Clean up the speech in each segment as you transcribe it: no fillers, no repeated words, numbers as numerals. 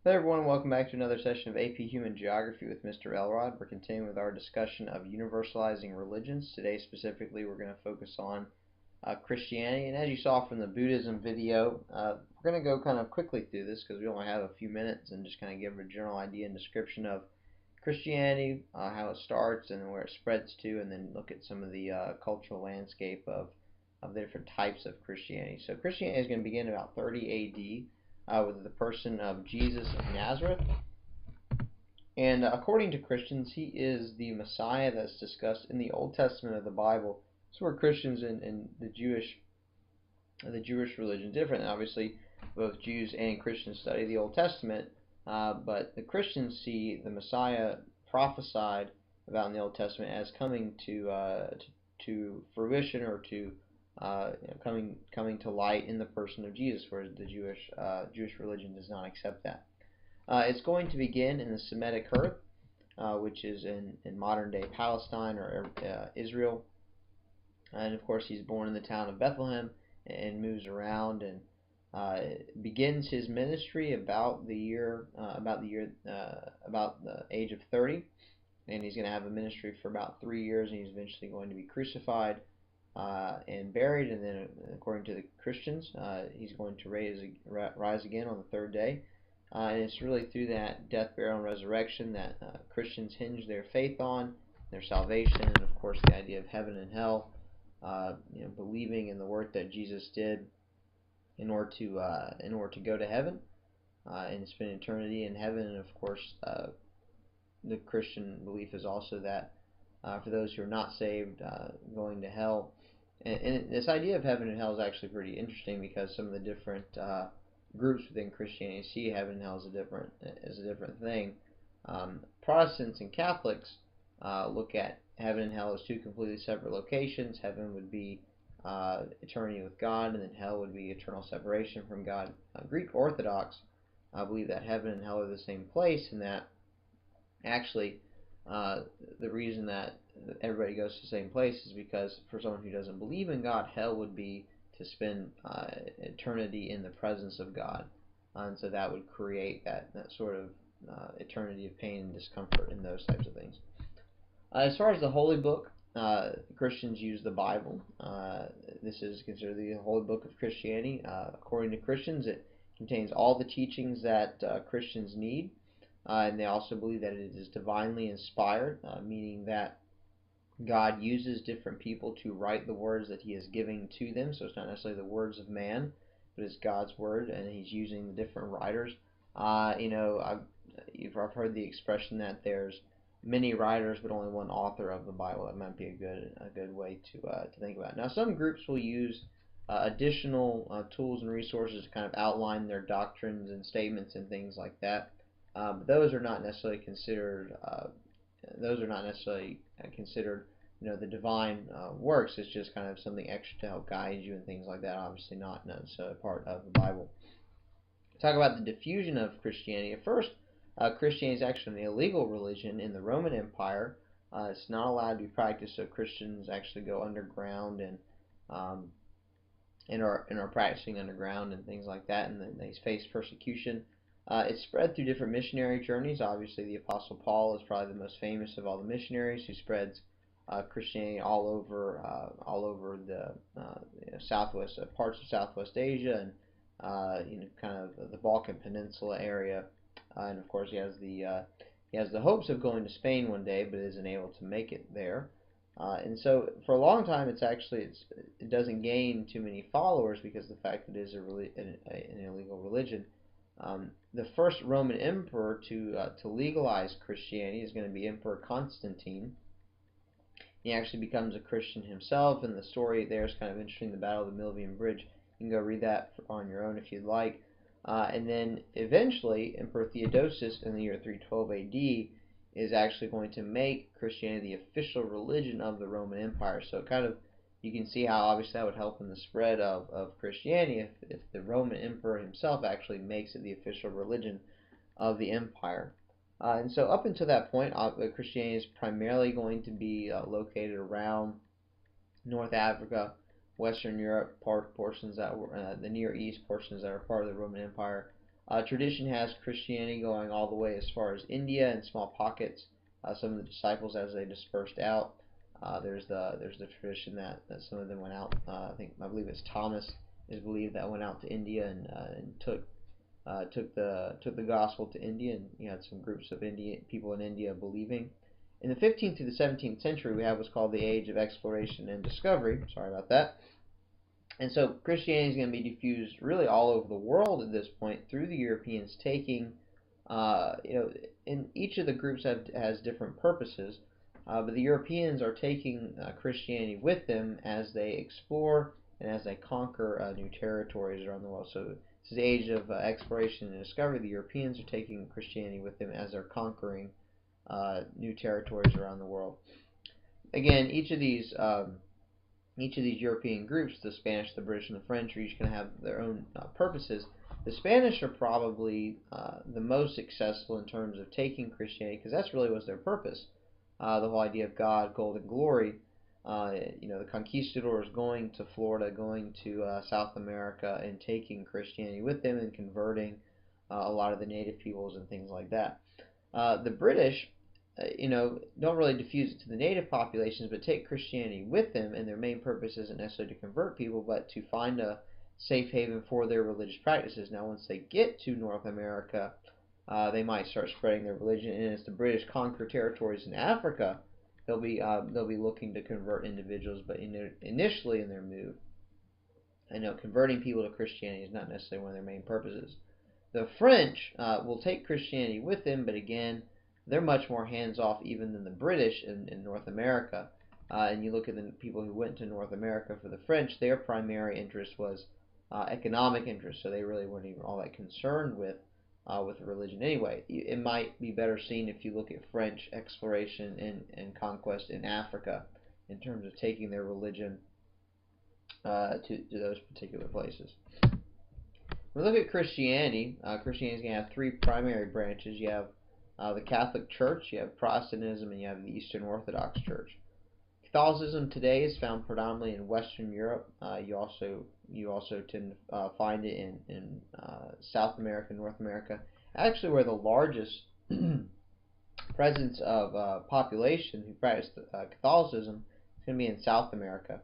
Hello everyone, welcome back to another session of AP Human Geography with Mr. Elrod. We're continuing with our discussion of universalizing religions. Today specifically we're going to focus on Christianity, and as you saw from the Buddhism video, we're going to go kind of quickly through this because we only have a few minutes and just kind of give a general idea and description of Christianity, how it starts and where it spreads to, and then look at some of the cultural landscape of the different types of Christianity. So Christianity is going to begin about 30 AD with the person of Jesus of Nazareth. And according to Christians, he is the Messiah that's discussed in the Old Testament of the Bible. So we're Christians in the Jewish religion different. Obviously, both Jews and Christians study the Old Testament, but the Christians see the Messiah prophesied about in the Old Testament as coming to fruition or to coming to light in the person of Jesus, whereas the Jewish religion does not accept that. It's going to begin in the Semitic earth, which is in modern day Palestine or Israel, and of course he's born in the town of Bethlehem and moves around and begins his ministry about the age of 30, and he's going to have a ministry for about 3 years, and he's eventually going to be crucified and buried, and then according to the Christians, he's going to rise again on the third day. And it's really through that death, burial, and resurrection that Christians hinge their faith on, their salvation, and of course the idea of heaven and hell. Believing in the work that Jesus did in order to go to heaven and spend eternity in heaven. And of course, the Christian belief is also that for those who are not saved, going to hell. And this idea of heaven and hell is actually pretty interesting because some of the different groups within Christianity see heaven and hell as a different thing. Protestants and Catholics look at heaven and hell as two completely separate locations. Heaven would be eternity with God, and then hell would be eternal separation from God. Greek Orthodox believe that heaven and hell are the same place, and that actually the reason that everybody goes to the same place is because for someone who doesn't believe in God, hell would be to spend eternity in the presence of God, and so that would create that sort of eternity of pain and discomfort and those types of things. As far as the holy book, Christians use the Bible. This is considered the holy book of Christianity. According to Christians, it contains all the teachings that Christians need, and they also believe that it is divinely inspired, meaning that God uses different people to write the words that he is giving to them. So it's not necessarily the words of man, but it's God's word, and he's using the different writers. I've heard the expression that there's many writers but only one author of the Bible. That might be a good way to think about it. Now, some groups will use additional tools and resources to kind of outline their doctrines and statements and things like that. But those are not necessarily considered. The divine works. It's just kind of something extra to help guide you and things like that. Obviously, not necessarily part of the Bible. Talk about the diffusion of Christianity. At first, Christianity is actually an illegal religion in the Roman Empire. It's not allowed to be practiced, so Christians actually go underground and are practicing underground and things like that, and then they face persecution. It's spread through different missionary journeys. Obviously, the Apostle Paul is probably the most famous of all the missionaries who spreads Christianity all over the southwest parts of Southwest Asia and kind of the Balkan Peninsula area. And of course, he has the hopes of going to Spain one day, but isn't able to make it there. And so for a long time, it doesn't gain too many followers because of the fact that it is an illegal religion. The first Roman emperor to legalize Christianity is going to be Emperor Constantine. He actually becomes a Christian himself, and the story there is kind of interesting, the Battle of the Milvian Bridge. You can go read that on your own if you'd like. And then eventually, Emperor Theodosius in the year 312 AD is actually going to make Christianity the official religion of the Roman Empire. So you can see how obviously that would help in the spread of Christianity if the Roman Emperor himself actually makes it the official religion of the empire. And so up until that point, Christianity is primarily going to be located around North Africa, Western Europe, portions that were the Near East, portions that are part of the Roman Empire. Tradition has Christianity going all the way as far as India in small pockets. Some of the disciples, as they dispersed out, there's the tradition that some of them went out. I believe it's Thomas is believed that went out to India and took the gospel to India, and you had some groups of people in India believing. In the 15th to the 17th century, we have what's called the Age of Exploration and Discovery. Sorry about that. And so Christianity is going to be diffused really all over the world at this point through the Europeans taking, in each of the groups has different purposes, but the Europeans are taking Christianity with them as they explore and as they conquer new territories around the world. So this is the age of exploration and discovery. The Europeans are taking Christianity with them as they're conquering new territories around the world. Again, each of these European groups, the Spanish, the British, and the French, are each going to have their own purposes. The Spanish are probably the most successful in terms of taking Christianity, because that's really was their purpose. The whole idea of God, gold, and glory. The conquistadors going to Florida, going to South America, and taking Christianity with them and converting a lot of the native peoples and things like that. The British, don't really diffuse it to the native populations, but take Christianity with them, and their main purpose isn't necessarily to convert people, but to find a safe haven for their religious practices. Now, once they get to North America, they might start spreading their religion, and as the British conquer territories in Africa, they'll be looking to convert individuals, but initially in their move, converting people to Christianity is not necessarily one of their main purposes. The French will take Christianity with them, but again, they're much more hands-off even than the British in North America. And you look at the people who went to North America for the French, their primary interest was economic interest, so they really weren't even all that concerned with religion anyway. It might be better seen if you look at French exploration and conquest in Africa in terms of taking their religion to those particular places. When we look at Christianity, Christianity is going to have three primary branches. You have the Catholic Church, you have Protestantism, and you have the Eastern Orthodox Church. Catholicism today is found predominantly in Western Europe. You also tend to find it in South America, North America. Actually, where the largest presence of population who practice Catholicism is going to be in South America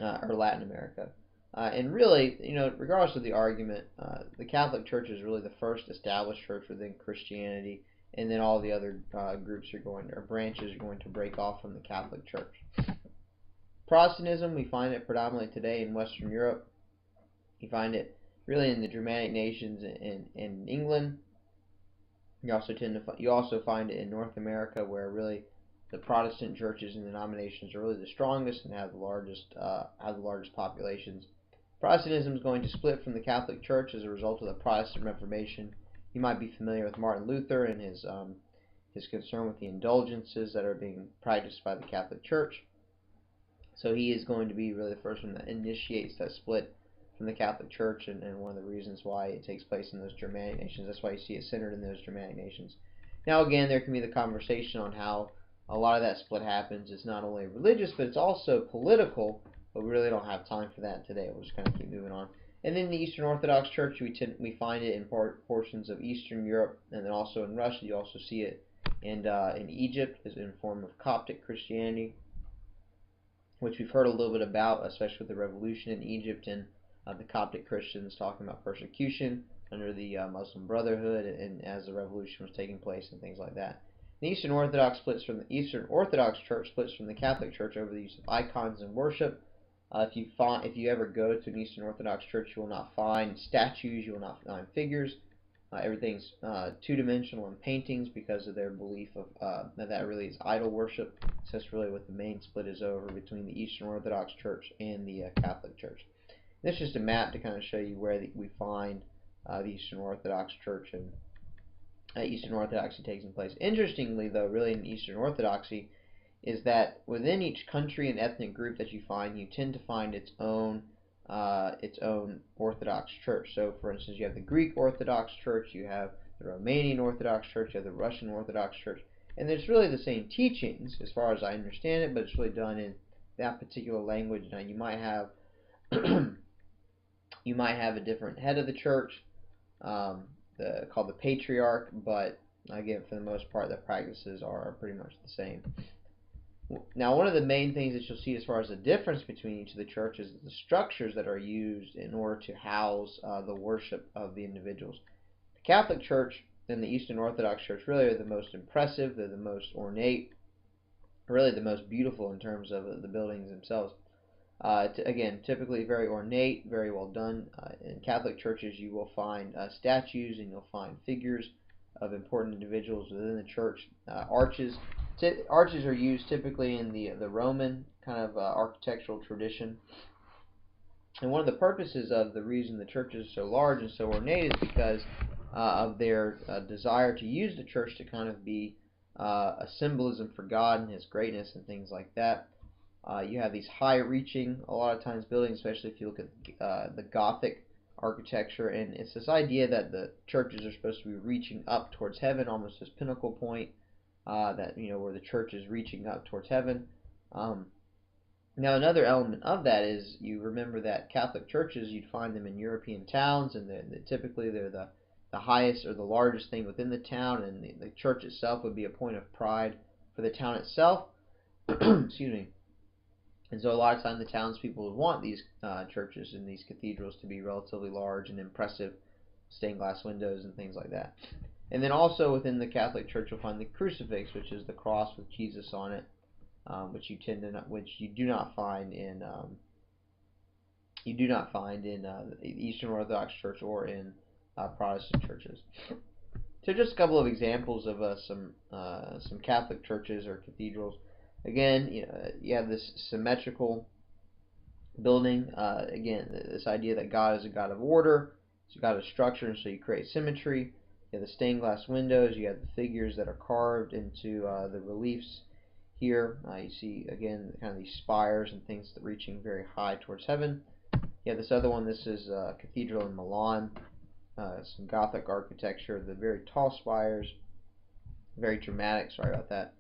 or Latin America. And really, regardless of the argument, the Catholic Church is really the first established church within Christianity, and then all the other groups or branches are going to break off from the Catholic Church. Protestantism, we find it predominantly today in Western Europe. You find it really in the Germanic nations in England. You also find it in North America, where really the Protestant churches and denominations are really the strongest and have the largest populations. Protestantism is going to split from the Catholic Church as a result of the Protestant Reformation. You might be familiar with Martin Luther and his concern with the indulgences that are being practiced by the Catholic Church. So he is going to be really the first one that initiates that split from the Catholic Church, and one of the reasons why it takes place in those Germanic nations. That's why you see it centered in those Germanic nations. Now again, there can be the conversation on how a lot of that split happens. It's not only religious, but it's also political, but we really don't have time for that today. We'll just kind of keep moving on. And then the Eastern Orthodox Church, we find it in portions of Eastern Europe, and then also in Russia. You also see it in Egypt as in form of Coptic Christianity, which we've heard a little bit about, especially with the revolution in Egypt and the Coptic Christians talking about persecution under the Muslim Brotherhood, and as the revolution was taking place and things like that. The Eastern Orthodox Church splits from the Catholic Church over the use of icons in worship. If you ever go to an Eastern Orthodox church, you will not find statues, you will not find figures. Everything's two-dimensional in paintings because of their belief of that really is idol worship. So that's really what the main split is over between the Eastern Orthodox Church and the Catholic Church. This is just a map to kind of show you where we find the Eastern Orthodox Church and Eastern Orthodoxy taking place. Interestingly, though, really in Eastern Orthodoxy, is that within each country and ethnic group that you find, you tend to find its own Orthodox Church. So, for instance, you have the Greek Orthodox Church, you have the Romanian Orthodox Church, you have the Russian Orthodox Church, and there's really the same teachings as far as I understand it, but it's really done in that particular language. Now, you might have a different head of the church. called the patriarch, but again, for the most part, the practices are pretty much the same. Now, one of the main things that you'll see as far as the difference between each of the churches is the structures that are used in order to house the worship of the individuals. The Catholic Church and the Eastern Orthodox Church really are the most impressive, they're the most ornate, really the most beautiful in terms of the buildings themselves. Again, typically very ornate, very well done. In Catholic churches, you will find statues and you'll find figures of important individuals within the church. Arches are used typically in the Roman kind of architectural tradition. And one of the purposes of the reason the churches are so large and so ornate is because of their desire to use the church to kind of be a symbolism for God and His greatness and things like that. You have these high-reaching, a lot of times, buildings, especially if you look at the Gothic architecture, and it's this idea that the churches are supposed to be reaching up towards heaven, almost this pinnacle point, that where the church is reaching up towards heaven. Now, another element of that is you remember that Catholic churches, you'd find them in European towns, and typically they're the highest or the largest thing within the town, and the church itself would be a point of pride for the town itself. Excuse me. And so a lot of times the townspeople would want these churches and these cathedrals to be relatively large and impressive, stained glass windows and things like that. And then also within the Catholic Church you'll find the crucifix, which is the cross with Jesus on it, which you do not find in the Eastern Orthodox Church or in Protestant churches. So just a couple of examples of some Catholic churches or cathedrals. Again, you have this symmetrical building. Again, this idea that God is a God of order, He's a God of structure, and so you create symmetry. You have the stained glass windows. You have the figures that are carved into the reliefs here. You see, again, kind of these spires and things that reaching very high towards heaven. You have this other one. This is a cathedral in Milan. Some Gothic architecture. The very tall spires. Very dramatic. Sorry about that.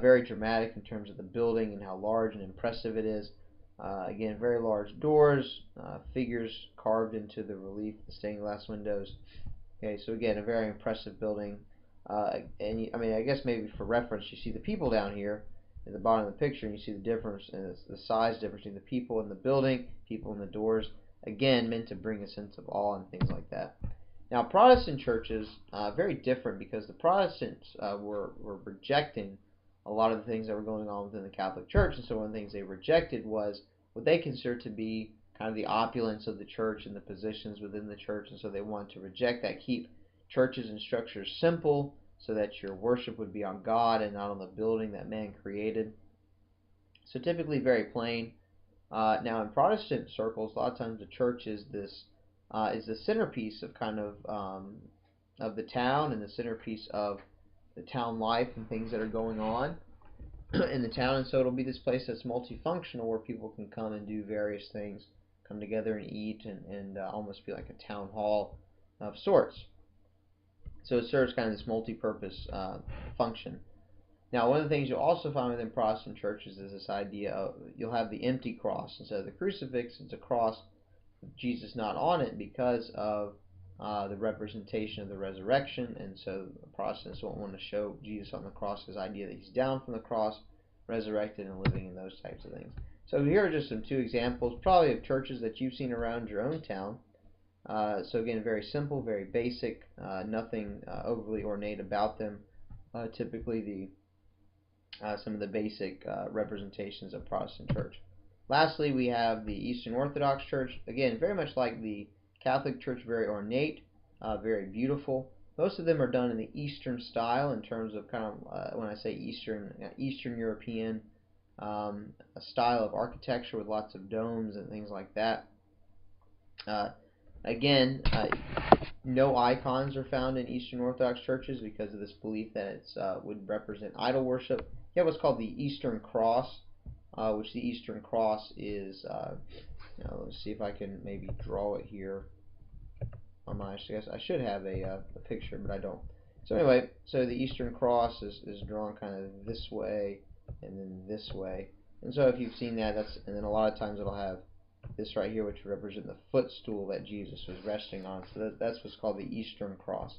Very dramatic in terms of the building and how large and impressive it is. Again, very large doors, figures carved into the relief, the stained glass windows. Okay, so again, a very impressive building. I guess maybe for reference, you see the people down here at the bottom of the picture, and you see the difference, and the size difference between the people in the building, people in the doors. Again, meant to bring a sense of awe and things like that. Now, Protestant churches, very different because the Protestants were rejecting a lot of the things that were going on within the Catholic Church, and so one of the things they rejected was what they considered to be kind of the opulence of the church and the positions within the church, and so they wanted to reject that, keep churches and structures simple so that your worship would be on God and not on the building that man created. So typically very plain. Now in Protestant circles, a lot of times the church is the centerpiece of kind of the town and the centerpiece of the town life and things that are going on in the town, and so it'll be this place that's multifunctional where people can come and do various things, come together and eat, and almost be like a town hall of sorts. So it serves kind of this multi-purpose function. Now, one of the things you'll also find within Protestant churches is this idea of you'll have the empty cross instead of the crucifix. It's a cross with Jesus not on it because of the representation of the resurrection, and so Protestants won't want to show Jesus on the cross, his idea that he's down from the cross, resurrected, and living in those types of things. So here are just some two examples, probably of churches that you've seen around your own town. So again, very simple, very basic, nothing overly ornate about them. Typically, some of the basic representations of Protestant church. Lastly, we have the Eastern Orthodox Church. Again, very much like the Catholic Church, very ornate, very beautiful. Most of them are done in the Eastern style in terms of kind of, when I say Eastern, Eastern European style of architecture with lots of domes and things like that. Again, no icons are found in Eastern Orthodox churches because of this belief that it would represent idol worship. You have what's called the Eastern Cross, which the Eastern Cross is, let's see if I can maybe draw it here on my, I guess I should have a picture, but I don't. So anyway, so the Eastern Cross is drawn kind of this way and then this way. And so if you've seen that, and then a lot of times it'll have this right here, which would represent the footstool that Jesus was resting on. So that's what's called the Eastern Cross.